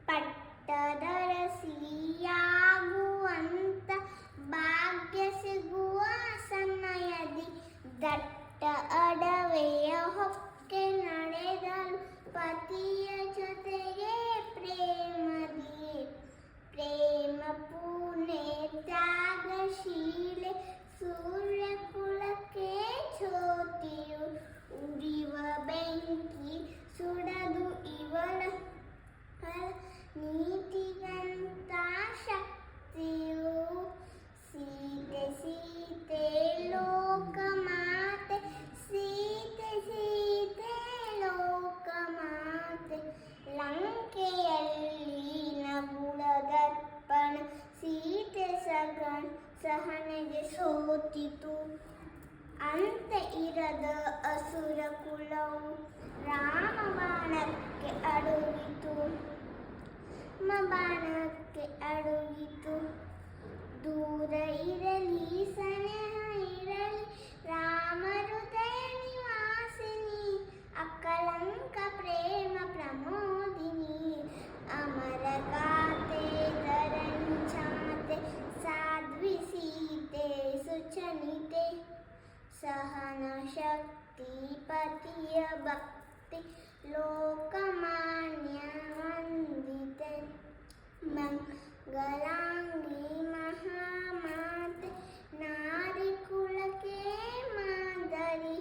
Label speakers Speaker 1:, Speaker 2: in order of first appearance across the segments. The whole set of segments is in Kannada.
Speaker 1: ಪಟ್ಟದರಸಿಯಾಗುವಂತ ಭಾಗ್ಯ ಸಿಗುವ ಸಮಯದಿ ದಟ್ಟ ಅಡವೆಯ ಹೊಕ್ಕೆ ನಡೆದಳು ಪತಿಯ ಜೊತೆಗೆ ಪ್ರೇಮದಿ. ಪ್ರೇಮ ಪೂರ್ಣೆ ತ್ಯಾಗಶೀಲೆ ಸೂರ್ಯ ಕುಲಕ್ಕೆ ಜ್ಯೋತಿಯು ಉರಿವ ಬೆಂಕಿ ಸುಡದು ಇವಳ ನೀತಿಗಂತ ಶಕ್ತಿಯು. ಸೀತೆ ಸೀತೆ ಲೋಕಮಾತೆ, ಸೀತೆ ಸೀತೆ ಲೋಕಮಾತೆ. ಲಂಕೆಯಲ್ಲಿ ನಗುಳ ದರ್ಪಣ ಸೀತೆ ಸಹನೆಗೆ ಸೋತಿತು. ಅಂತ ಇರದ ಅಸುರ ಕುಲವು ರಾಮ ಬಾಣಕ್ಕೆ ಅಡುಗಿತು. ದೂರ ಇರಲಿ ಸನೆಹ ಇರಲಿ ರಾಮ ಹೃದಯ ನಿವಾಸಿನಿ, ಅಕಲಂಕ ಪ್ರೇಮ ಪ್ರಮೋದಿನಿ. ಅಮರ ಗಾತೆ ಧರಣಿ ಚಾತೆ, ಸಾಧ್ವಿ ಸೀತೆ ಸುಚನಿತೆ. ಸಹನ ಶಕ್ತಿ ಪತಿಯ ಭಕ್ತಿ ಲೋಕಮಾನ್ಯ ವಂದಿತೆ. ಮಂಗಲಾಂಗಿ ಮಹಾಮಾತೆ, ನಾರಿ ಕುಲಕ್ಕೆ ಮಾದರಿ.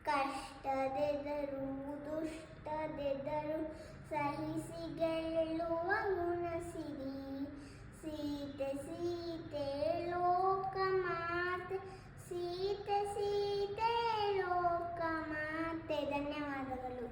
Speaker 1: ಕಷ್ಟದೆದರು ದುಷ್ಟದೆದರು ಸಹಿಸಿ ಗೆಲ್ಲುವ ಗುಣಸಿರಿ. ಸೀತೆ ಸೀತೆ ಲೋಕಮಾತೆ, ಸೀತೆ ಸೀತೆ ಲೋಕಮಾತೆ. ಧನ್ಯವಾದಗಳು.